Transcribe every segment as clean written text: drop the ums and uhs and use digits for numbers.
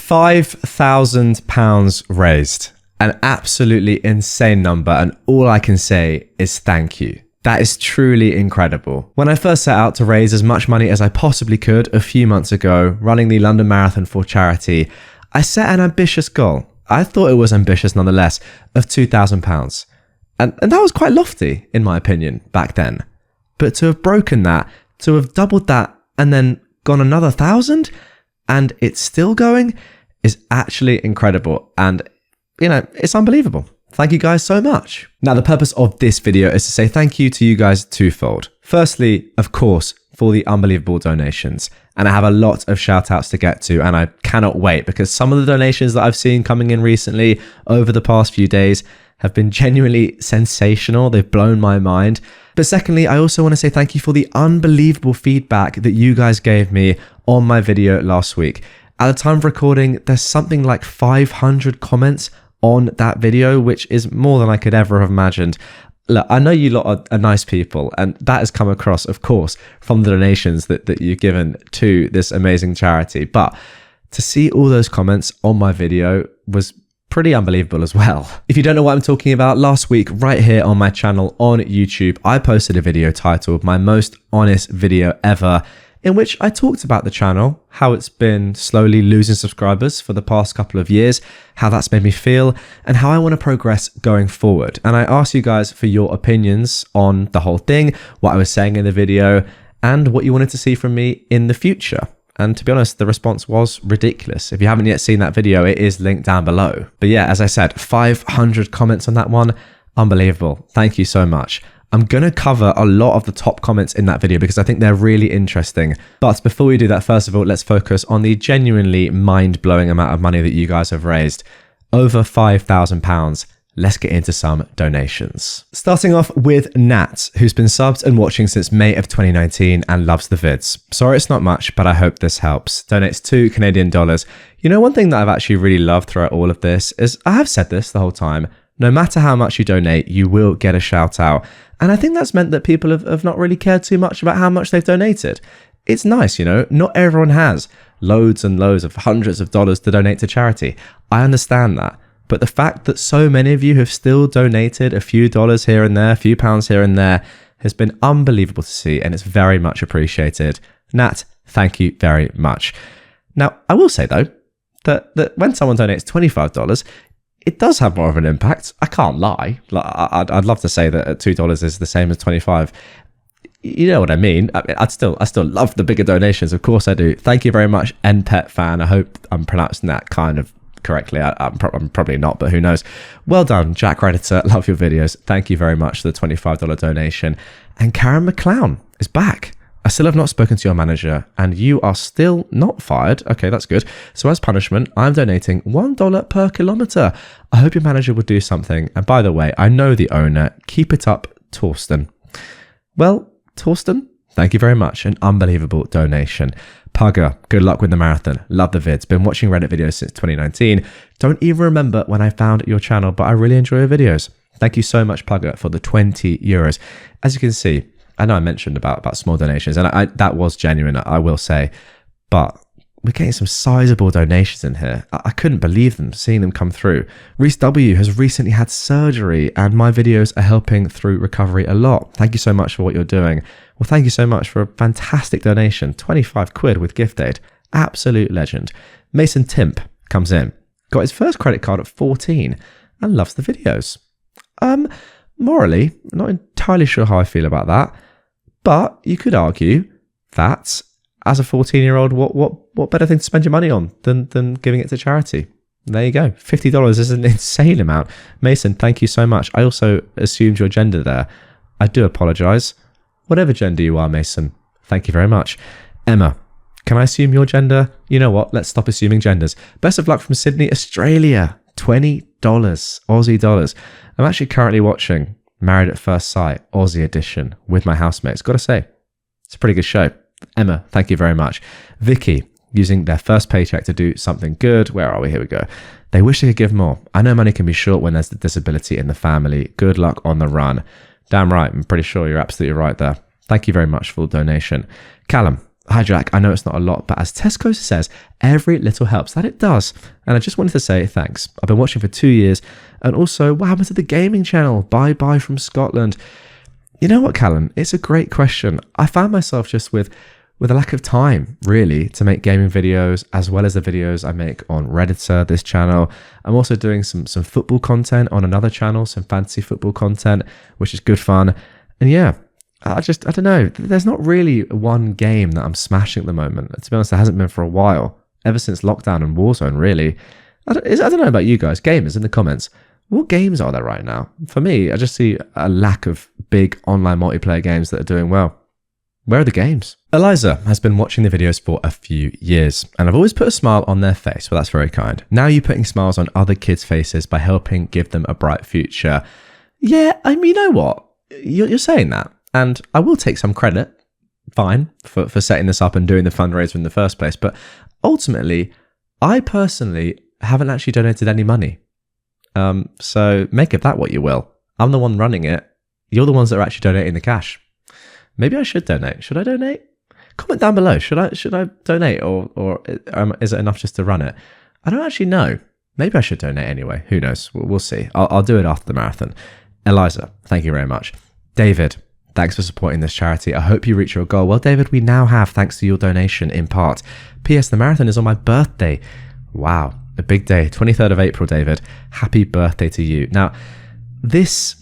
£5,000 raised. An absolutely insane number, and all I can say is thank you. That is truly incredible. When I first set out to raise as much money as I possibly could a few months ago, running the London Marathon for charity, I set an ambitious goal. I thought it was ambitious nonetheless, of £2,000. And that was quite lofty, in my opinion, back then. But to have broken that, to have doubled that, and then gone another 1,000, and it's still going, is actually incredible. And, it's unbelievable. Thank you guys so much. Now, the purpose of this video is to say thank you to you guys twofold. Firstly, of course, for the unbelievable donations. And I have a lot of shout outs to get to, and I cannot wait because some of the donations that I've seen coming in recently over the past few days have been genuinely sensational. They've blown my mind. But secondly, I also want to say thank you for the unbelievable feedback that you guys gave me on my video last week. At the time of recording, there's something like 500 comments on that video, which is more than I could ever have imagined. Look, I know you lot are nice people, and that has come across, of course, from the donations that you've given to this amazing charity. But to see all those comments on my video was pretty unbelievable as well. If you don't know what I'm talking about, last week, right here on my channel on YouTube, I posted a video titled My Most Honest Video Ever, in which I talked about the channel, how it's been slowly losing subscribers for the past couple of years, how that's made me feel, and how I want to progress going forward. And I asked you guys for your opinions on the whole thing, what I was saying in the video, and what you wanted to see from me in the future. And to be honest, the response was ridiculous. If you haven't yet seen that video, it is linked down below. But yeah, as I said, 500 comments on that one. Unbelievable. Thank you so much. I'm going to cover a lot of the top comments in that video because I think they're really interesting. But before we do that, first of all, let's focus on the genuinely mind-blowing amount of money that you guys have raised. Over £5,000. Let's get into some donations. Starting off with Nat, who's been subbed and watching since May of 2019 and loves the vids. Sorry it's not much, but I hope this helps. Donates $2 Canadian. One thing that I've actually really loved throughout all of this is, I have said this the whole time, no matter how much you donate, you will get a shout out. And I think that's meant that people have not really cared too much about how much they've donated. It's nice, not everyone has loads and loads of hundreds of dollars to donate to charity. I understand that. But the fact that so many of you have still donated a few dollars here and there, a few pounds here and there, has been unbelievable to see, and it's very much appreciated. Nat, thank you very much. Now, I will say though, that when someone donates $25, it does have more of an impact. I can't lie. I'd love to say that $2 is the same as 25. You know what I mean? I still love the bigger donations. Of course I do. Thank you very much, NPet fan. I hope I'm pronouncing that kind of correctly. I'm probably not, but who knows. Well done, Jack Redditor. Love your videos. Thank you very much for the $25 donation. And Karen McClown is back. I still have not spoken to your manager, and you are still not fired. Okay, that's good. So as punishment, I'm donating $1 per kilometer. I hope your manager would do something. And by the way, I know the owner. Keep it up, Torsten. Well, Torsten, thank you very much. An unbelievable donation. Pugger, good luck with the marathon. Love the vids. Been watching Reddit videos since 2019. Don't even remember when I found your channel, but I really enjoy your videos. Thank you so much, Pugger, for the €20. As you can see, I know I mentioned about small donations, and that was genuine, I will say, but we're getting some sizable donations in here. I couldn't believe them, seeing them come through. Reese W has recently had surgery, and my videos are helping through recovery a lot. Thank you so much for what you're doing. Well, thank you so much for a fantastic donation. 25 quid with gift aid. Absolute legend. Mason Timp comes in. Got his first credit card at 14 and loves the videos. Morally, not entirely sure how I feel about that. But you could argue that as a 14-year-old, what better thing to spend your money on than giving it to charity? There you go. $50 is an insane amount. Mason, thank you so much. I also assumed your gender there. I do apologize. Whatever gender you are, Mason, thank you very much. Emma, can I assume your gender? You know what? Let's stop assuming genders. Best of luck from Sydney, Australia. $20 Aussie dollars. I'm actually currently watching Married at First Sight, Aussie edition, with my housemates. Got to say, it's a pretty good show. Emma, thank you very much. Vicky, using their first paycheck to do something good. Where are we? Here we go. They wish they could give more. I know money can be short when there's the disability in the family. Good luck on the run. Damn right. I'm pretty sure you're absolutely right there. Thank you very much for the donation. Callum, Hi Jack, I know it's not a lot, but as Tesco says, every little helps. That it does. And I just wanted to say thanks. I've been watching for 2 years. And also, what happened to the gaming channel? Bye from Scotland. You know what, Callum? It's a great question. I found myself just with a lack of time, really, to make gaming videos, as well as the videos I make on Redditor, this channel. I'm also doing some football content on another channel, some fantasy football content, which is good fun. And yeah, I don't know. There's not really one game that I'm smashing at the moment. To be honest, there hasn't been for a while, ever since lockdown and Warzone, really. I don't know about you guys, gamers in the comments. What games are there right now? For me, I just see a lack of big online multiplayer games that are doing well. Where are the games? Eliza has been watching the videos for a few years, and I've always put a smile on their face. Well, that's very kind. Now you're putting smiles on other kids' faces by helping give them a bright future. Yeah, I mean, you know what? You're saying that. And I will take some credit, fine, for setting this up and doing the fundraiser in the first place. But ultimately, I personally haven't actually donated any money. So make of that what you will. I'm the one running it. You're the ones that are actually donating the cash. Maybe I should donate. Should I donate? Comment down below. Should I donate or is it enough just to run it? I don't actually know. Maybe I should donate anyway. Who knows? We'll see. I'll do it after the marathon. Eliza, thank you very much. David, thanks for supporting this charity. I hope you reach your goal. Well, David, we now have, thanks to your donation in part. P.S. The marathon is on my birthday. Wow, a big day. 23rd of April, David. Happy birthday to you. Now, this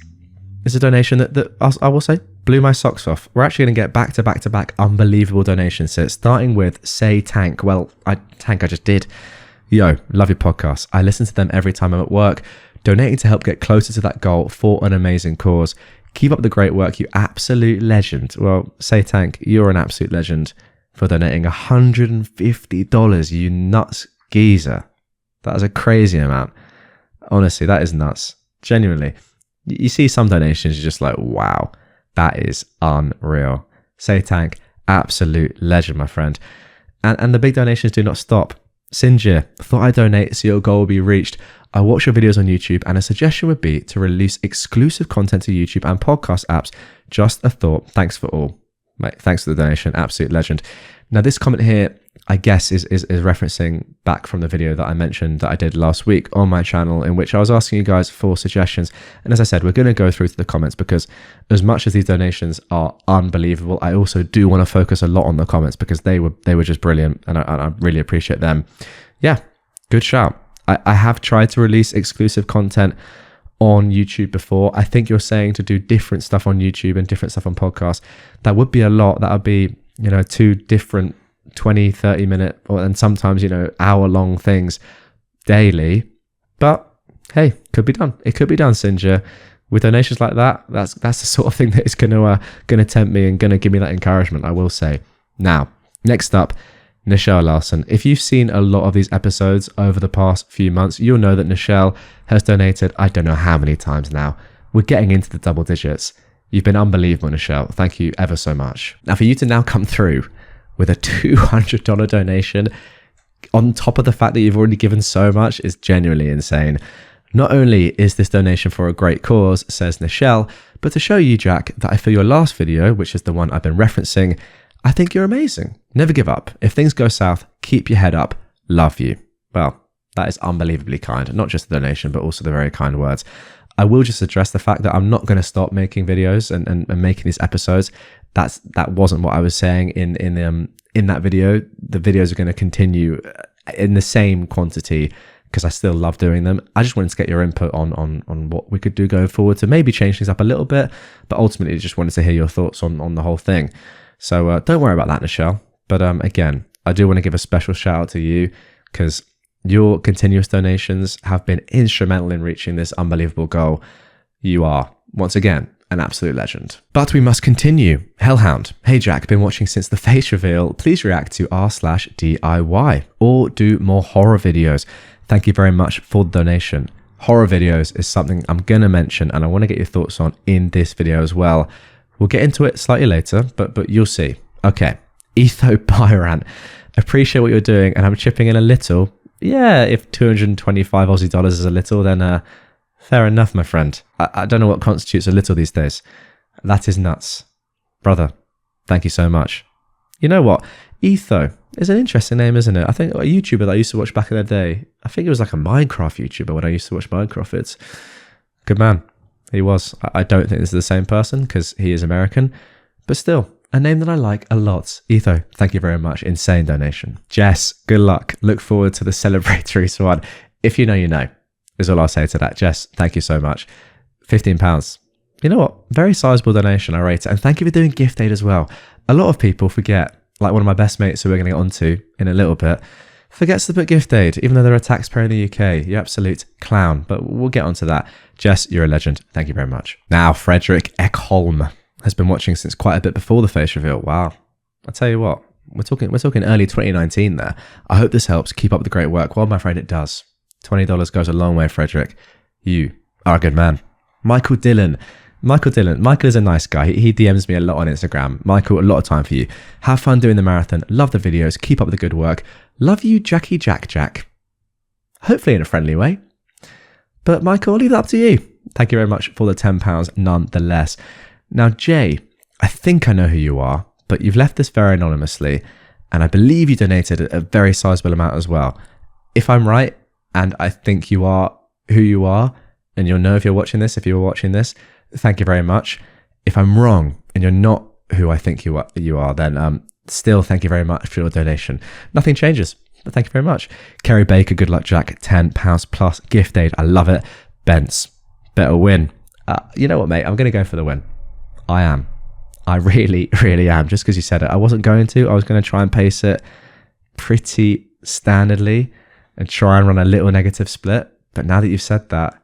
is a donation that I will say blew my socks off. We're actually going to get back to back unbelievable donations. So starting with Say Tank. Well, I just did. Yo, love your podcast. I listen to them every time I'm at work. Donating to help get closer to that goal for an amazing cause. Keep up the great work, you absolute legend. Well, Say Tank, you're an absolute legend for donating $150, you nuts geezer. That is a crazy amount. Honestly, that is nuts. Genuinely. You see some donations, you're just like, wow, that is unreal. Say Tank, absolute legend, my friend. And the big donations do not stop. Sinjir, thought I'd donate so your goal will be reached. I watch your videos on YouTube and a suggestion would be to release exclusive content to YouTube and podcast apps. Just a thought. Thanks for all. Mate, thanks for the donation. Absolute legend. Now this comment here, I guess is referencing back from the video that I mentioned that I did last week on my channel, in which I was asking you guys for suggestions. And as I said, we're going to go through to the comments because as much as these donations are unbelievable, I also do want to focus a lot on the comments because they were just brilliant and I really appreciate them. Yeah, good shout. I have tried to release exclusive content on YouTube before. I think you're saying to do different stuff on YouTube and different stuff on podcasts. That would be a lot. That would be, 2 different 20, 30 minute, and sometimes, hour-long things daily. But hey, could be done. It could be done, Sinja. With donations like that, that's the sort of thing that is gonna tempt me and gonna give me that encouragement, I will say. Now, next up, Nichelle Larson. If you've seen a lot of these episodes over the past few months, you'll know that Nichelle has donated, I don't know how many times now. We're getting into the double digits. You've been unbelievable, Nichelle. Thank you ever so much. Now, for you to now come through with a $200 donation on top of the fact that you've already given so much is genuinely insane. Not only is this donation for a great cause, says Nichelle, but to show you, Jack, that I feel your last video, which is the one I've been referencing, I think you're amazing. Never give up. If things go south, keep your head up. Love you. Well, that is unbelievably kind. Not just the donation, but also the very kind words. I will just address the fact that I'm not going to stop making videos and making these episodes. That wasn't what I was saying in that video. The videos are going to continue in the same quantity because I still love doing them. I just wanted to get your input on what we could do going forward to maybe change things up a little bit, but ultimately just wanted to hear your thoughts on the whole thing. So don't worry about that, Nichelle. But again, I do want to give a special shout out to you because your continuous donations have been instrumental in reaching this unbelievable goal. You are, once again, an absolute legend. But we must continue. Hellhound. Hey Jack, been watching since the face reveal. Please react to r/DIY or do more horror videos. Thank you very much for the donation. Horror videos is something I'm going to mention and I want to get your thoughts on in this video as well. We'll get into it slightly later, but you'll see. Okay. Etho Byran. Appreciate what you're doing and I'm chipping in a little. Yeah, if 225 Aussie dollars is a little, then fair enough, my friend. I don't know what constitutes a little these days. That is nuts. Brother, thank you so much. You know what? Etho is an interesting name, isn't it? I think a YouTuber that I used to watch back in the day. I think it was like a Minecraft YouTuber when I used to watch Minecraft. It's good man. He was. I don't think this is the same person because he is American, but still a name that I like a lot. Etho, thank you very much. Insane donation. Jess, good luck. Look forward to the celebratory one. If you know, you know, is all I'll say to that. Jess, thank you so much. £15. You know what? Very sizable donation. I rate it. And thank you for doing gift aid as well. A lot of people forget, like one of my best mates who we're going to get onto in a little bit, forgets to put gift aid, even though they're a taxpayer in the UK. You absolute clown. But we'll get onto that. Jess, you're a legend. Thank you very much. Now, Frederick Ekholm has been watching since quite a bit before the face reveal. Wow. I tell you what, we're talking early 2019 there. I hope this helps. Keep up the great work. Well, my friend, it does. $20 goes a long way, Frederick. You are a good man. Michael Dillon. Michael is a nice guy. He DMs me a lot on Instagram. Michael, a lot of time for you. Have fun doing the marathon. Love the videos. Keep up the good work. Love you, Jackie Jack. Hopefully in a friendly way. But Michael, I'll leave that up to you. Thank you very much for the £10 nonetheless. Now, Jay, I think I know who you are, but you've left this very anonymously, and I believe you donated a very sizable amount as well. If I'm right, and I think you are who you are, and you'll know if you're watching this, thank you very much. If I'm wrong, and you're not who I think you are, then still thank you very much for your donation. Nothing changes, but thank you very much. Kerry Baker, good luck, Jack, £10 plus gift aid. I love it. Bence, better win. You know what, mate? I'm going to go for the win. I am. I really, really am. Just because you said it. I wasn't going to. I was going to try and pace it pretty standardly and try and run a little negative split. But now that you've said that,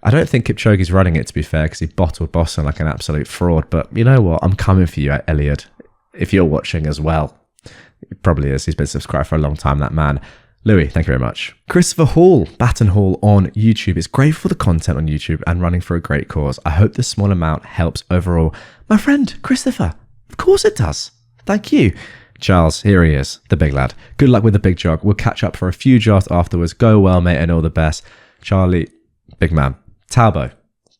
I don't think Kipchoge's running it, to be fair, because he bottled Boston like an absolute fraud. But you know what? I'm coming for you, Elliot. If you're watching as well. He probably is. He's been subscribed for a long time, that man. Louis, thank you very much. Christopher Hall, Baton Hall on YouTube. It's great for the content on YouTube and running for a great cause. I hope this small amount helps overall. My friend, Christopher, of course it does. Thank you. Charles, here he is, the big lad. Good luck with the big jog. We'll catch up for a few jogs afterwards. Go well, mate, and all the best. Charlie, big man. Talbo,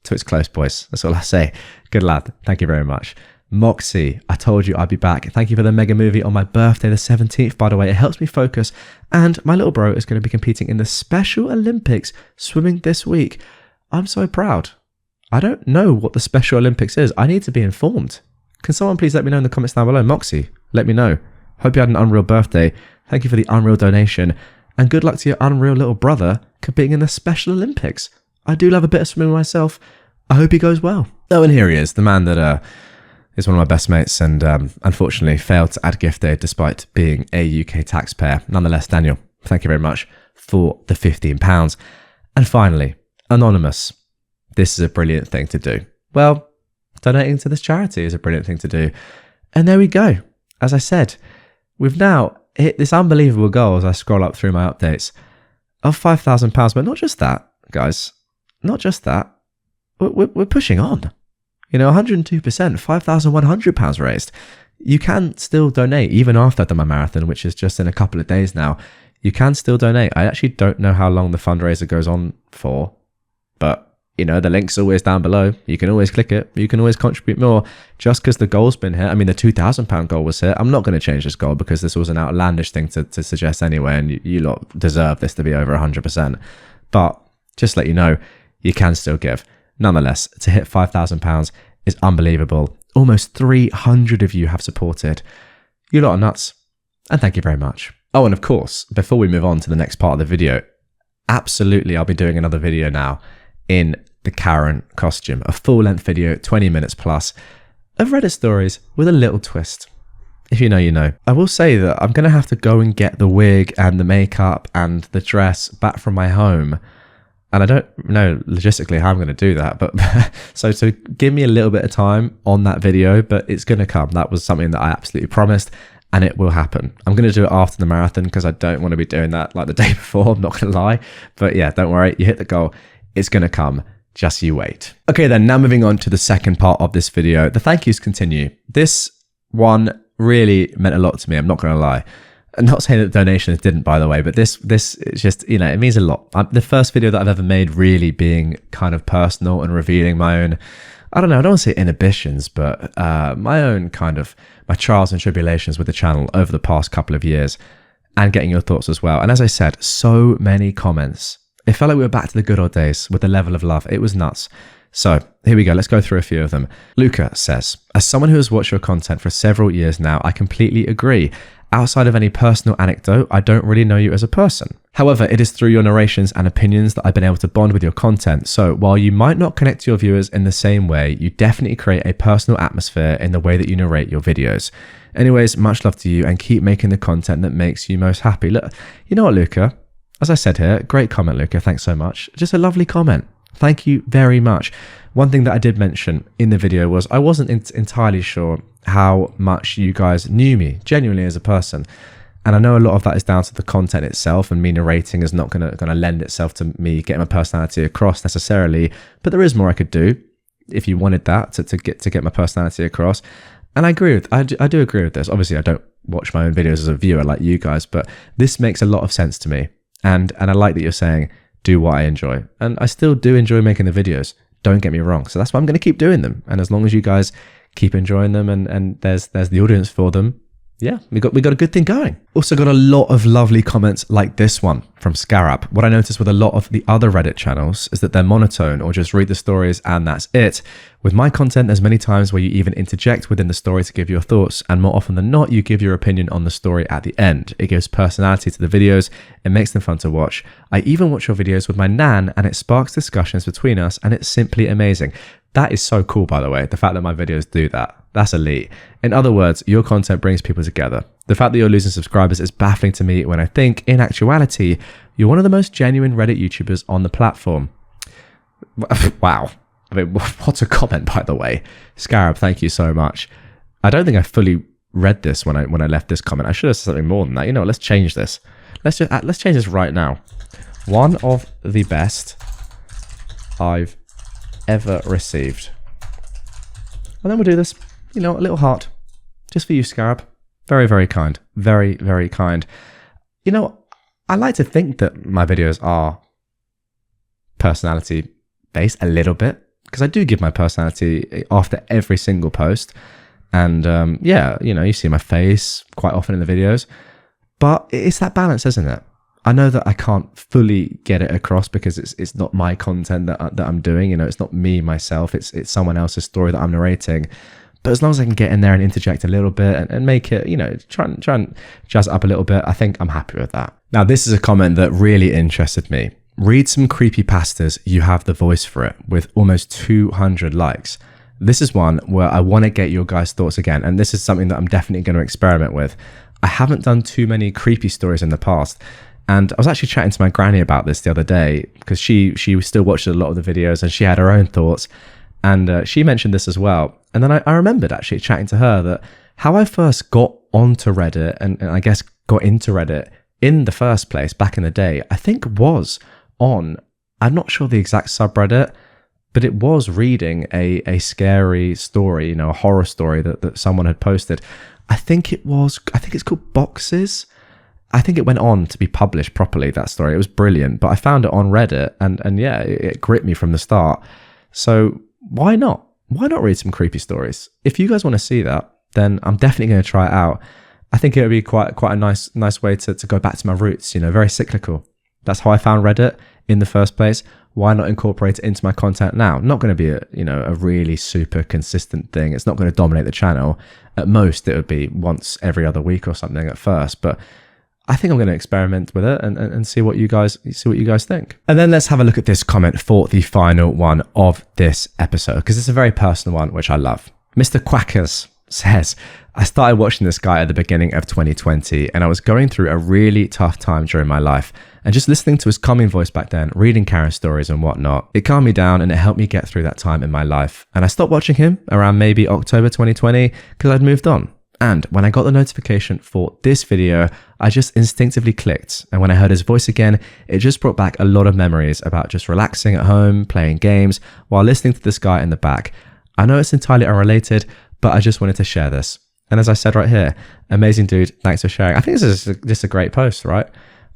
to its close, boys. That's all I say. Good lad. Thank you very much. Moxie, I told you I'd be back. Thank you for the mega movie on my birthday, the 17th, by the way. It helps me focus. And my little bro is going to be competing in the Special Olympics swimming this week. I'm so proud. I don't know what the Special Olympics is. I need to be informed. Can someone please let me know in the comments down below? Moxie, let me know. Hope you had an unreal birthday. Thank you for the unreal donation. And good luck to your unreal little brother competing in the Special Olympics. I do love a bit of swimming myself. I hope he goes well. Oh, and here he is, the man that is one of my best mates and unfortunately failed to add gift aid despite being a UK taxpayer. Nonetheless, Daniel, thank you very much for the £15. And finally, Anonymous. This is a brilliant thing to do. Well, donating to this charity is a brilliant thing to do. And there we go. As I said, we've now hit this unbelievable goal as I scroll up through my updates of £5,000. But not just that, guys. Not just that. We're pushing on. You know, 102%, £5,100 raised. You can still donate even after I've done my marathon, which is just in a couple of days now. You can still donate. I actually don't know how long the fundraiser goes on for, but you know, the link's always down below. You can always click it. You can always contribute more. Just because the goal's been hit, I mean, the £2,000 goal was hit. I'm not going to change this goal because this was an outlandish thing to suggest anyway, and you lot deserve this to be over 100%. But just to let you know, you can still give. Nonetheless, to hit £5,000 is unbelievable. Almost 300 of you have supported. You lot are nuts. And thank you very much. Oh, and of course, before we move on to the next part of the video, absolutely I'll be doing another video now in the Karen costume. A full-length video, 20 minutes plus, of Reddit stories with a little twist. If you know, you know. I will say that I'm going to have to go and get the wig and the makeup and the dress back from my home. And I don't know logistically how I'm going to do that, but so give me a little bit of time on that video, but it's going to come. That was something that I absolutely promised, and it will happen. I'm going to do it after the marathon because I don't want to be doing that like the day before, I'm not going to lie. But yeah, don't worry, you hit the goal. It's going to come. Just you wait. Okay then, now moving on to the second part of this video. The thank yous continue. This one really meant a lot to me, I'm not going to lie. I'm not saying that the donations didn't, by the way, but this is just, you know, it means a lot. The first video that I've ever made really being kind of personal and revealing my own I don't know, I don't want to say inhibitions, but my own kind of, my trials and tribulations with the channel over the past couple of years, and getting your thoughts as well. And as I said, so many comments. It felt like we were back to the good old days with the level of love. It was nuts. So here we go. Let's go through a few of them. Luca says, as someone who has watched your content for several years now, I completely agree. Outside of any personal anecdote, I don't really know you as a person. However, it is through your narrations and opinions that I've been able to bond with your content. So while you might not connect to your viewers in the same way, you definitely create a personal atmosphere in the way that you narrate your videos. Anyways, much love to you and keep making the content that makes you most happy. Look, you know what, Luca? As I said here, great comment, Luca. Thanks so much. Just a lovely comment. Thank you very much. One thing that I did mention in the video was I wasn't entirely sure how much you guys knew me genuinely as a person. And I know a lot of that is down to the content itself, and me narrating is not gonna lend itself to me getting my personality across necessarily, but there is more I could do if you wanted that to get my personality across. And I do agree with this. Obviously, I don't watch my own videos as a viewer like you guys, but this makes a lot of sense to me. And I like that you're saying, do what I enjoy. And I still do enjoy making the videos. Don't get me wrong. So that's why I'm going to keep doing them. And as long as you guys keep enjoying them and there's the audience for them, yeah, we got a good thing going. Also got a lot of lovely comments like this one from Scarab. What I noticed with a lot of the other Reddit channels is that they're monotone or just read the stories and that's it. With my content, there's many times where you even interject within the story to give your thoughts, and more often than not, you give your opinion on the story at the end. It gives personality to the videos, it makes them fun to watch. I even watch your videos with my nan and it sparks discussions between us, and it's simply amazing. That is so cool, by the way, the fact that my videos do that. That's elite. In other words, your content brings people together. The fact that you're losing subscribers is baffling to me when I think, in actuality, you're one of the most genuine Reddit YouTubers on the platform. Wow. I mean, what a comment, by the way. Scarab, thank you so much. I don't think I fully read this when I left this comment. I should have said something more than that. You know, let's change this. Let's change this right now. One of the best I've ever received. And then we'll do this, you know, a little heart just for you, Scarab. Very, very kind. Very, very kind. You know, I like to think that my videos are personality based a little bit, because I do give my personality after every single post. And yeah, you know, you see my face quite often in the videos, but it's that balance, isn't it? I know that I can't fully get it across because it's not my content that I'm doing. You know, it's not me, myself. It's someone else's story that I'm narrating. But as long as I can get in there and interject a little bit and make it, you know, try and jazz it up a little bit, I think I'm happy with that. Now, this is a comment that really interested me. Read some creepypastas, you have the voice for it, with almost 200 likes. This is one where I want to get your guys' thoughts again, and this is something that I'm definitely going to experiment with. I haven't done too many creepy stories in the past, and I was actually chatting to my granny about this the other day, because she still watched a lot of the videos and she had her own thoughts, and she mentioned this as well. And then I remembered actually chatting to her that how I first got onto Reddit and I guess got into Reddit in the first place back in the day, I think was on, I'm not sure the exact subreddit, but it was reading a scary story, you know, a horror story that someone had posted. I think it's called Boxes. I think it went on to be published properly, that story. It was brilliant, but I found it on Reddit and yeah, it gripped me from the start. So why not? Why not read some creepy stories? If you guys want to see that, then I'm definitely going to try it out. I think it would be quite a nice way to go back to my roots, you know, very cyclical. That's how I found Reddit in the first place. Why not incorporate it into my content now? Not going to be a really super consistent thing. It's not going to dominate the channel. At most, it would be once every other week or something at first, but I think I'm going to experiment with it and see what you guys think. And then let's have a look at this comment for the final one of this episode, because it's a very personal one, which I love. Mr. Quackers says, I started watching this guy at the beginning of 2020 and I was going through a really tough time during my life, and just listening to his calming voice back then, reading Karen's stories and whatnot, it calmed me down and it helped me get through that time in my life. And I stopped watching him around maybe October 2020 because I'd moved on. And when I got the notification for this video, I just instinctively clicked. And when I heard his voice again, it just brought back a lot of memories about just relaxing at home, playing games, while listening to this guy in the back. I know it's entirely unrelated, but I just wanted to share this. And as I said right here, amazing dude, thanks for sharing. I think this is just a great post, right?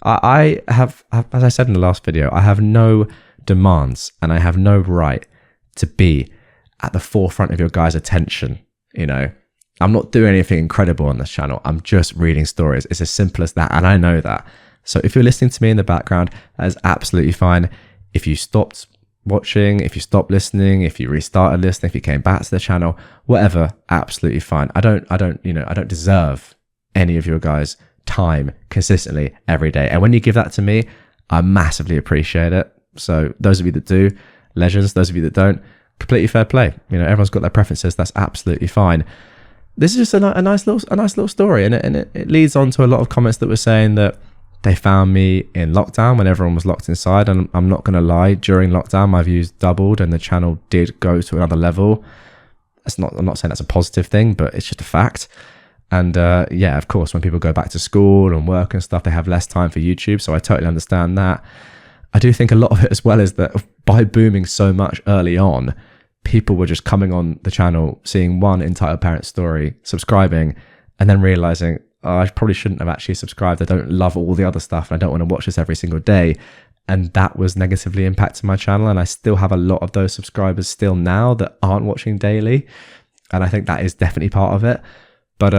I have, as I said in the last video, I have no demands and I have no right to be at the forefront of your guys' attention. I'm not doing anything incredible on this channel. I'm just reading stories. It's as simple as that. And I know that. So if you're listening to me in the background, that is absolutely fine. If you stopped watching, if you stopped listening, if you restarted listening, if you came back to the channel, whatever, absolutely fine. I don't deserve any of your guys' time consistently every day. And when you give that to me, I massively appreciate it. So those of you that do, legends. Those of you that don't, completely fair play. Everyone's got their preferences. That's absolutely fine. This is just a nice little story, and it leads on to a lot of comments that were saying that they found me in lockdown when everyone was locked inside. And I'm not going to lie, during lockdown, my views doubled and the channel did go to another level. I'm not saying that's a positive thing, but it's just a fact. And yeah, of course, when people go back to school and work and stuff, they have less time for YouTube. So I totally understand that. I do think a lot of it as well is that by booming so much early on, people were just coming on the channel, seeing one entitled parent story, subscribing, and then realizing, oh, I probably shouldn't have actually subscribed. I don't love all the other stuff, and I don't want to watch this every single day. And that was negatively impacting my channel. And I still have a lot of those subscribers still now that aren't watching daily. And I think that is definitely part of it. But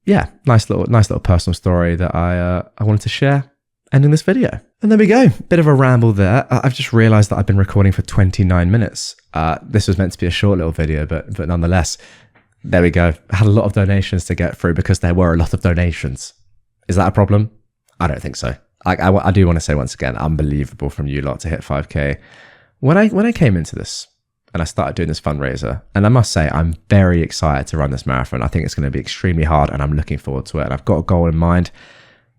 yeah, nice little personal story that I wanted to share ending this video. And there we go. Bit of a ramble there. I've just realized that I've been recording for 29 minutes. This was meant to be a short little video, but nonetheless, there we go. I had a lot of donations to get through because there were a lot of donations. Is that a problem? I don't think so. I do want to say once again, unbelievable from you lot to hit 5K. When I came into this and I started doing this fundraiser, and I must say, I'm very excited to run this marathon. I think it's going to be extremely hard and I'm looking forward to it. And I've got a goal in mind.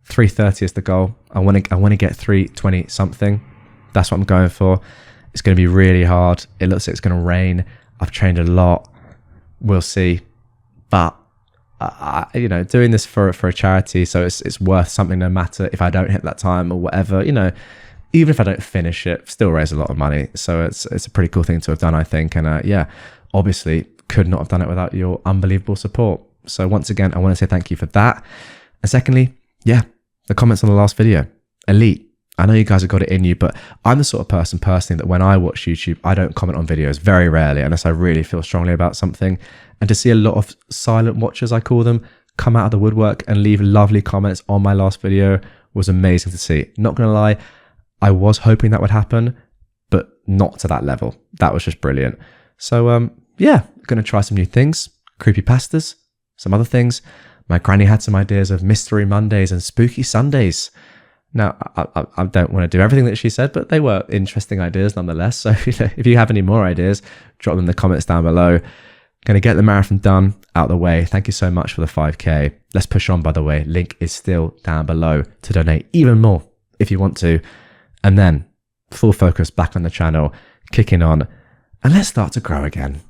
3:30 is the goal. I want to get 3:20 something. That's what I'm going for. It's going to be really hard. It looks like it's going to rain. I've trained a lot. We'll see. But doing this for a charity, so it's worth something no matter if I don't hit that time or whatever. Even if I don't finish it, still raise a lot of money. So it's a pretty cool thing to have done, I think. And yeah, obviously could not have done it without your unbelievable support. So once again, I want to say thank you for that. And secondly, yeah, the comments on the last video, elite. I know you guys have got it in you, but I'm the sort of person personally that when I watch YouTube, I don't comment on videos very rarely unless I really feel strongly about something. And to see a lot of silent watchers, I call them, come out of the woodwork and leave lovely comments on my last video was amazing to see. Not going to lie, I was hoping that would happen, but not to that level. That was just brilliant. So yeah, going to try some new things, creepypastas, some other things. My granny had some ideas of Mystery Mondays and Spooky Sundays. Now, I don't want to do everything that she said, but they were interesting ideas nonetheless. So if you have any more ideas, drop them in the comments down below. Going to get the marathon done, out of the way. Thank you so much for the 5K. Let's push on, by the way. Link is still down below to donate even more if you want to. And then full focus back on the channel, kicking on, and let's start to grow again.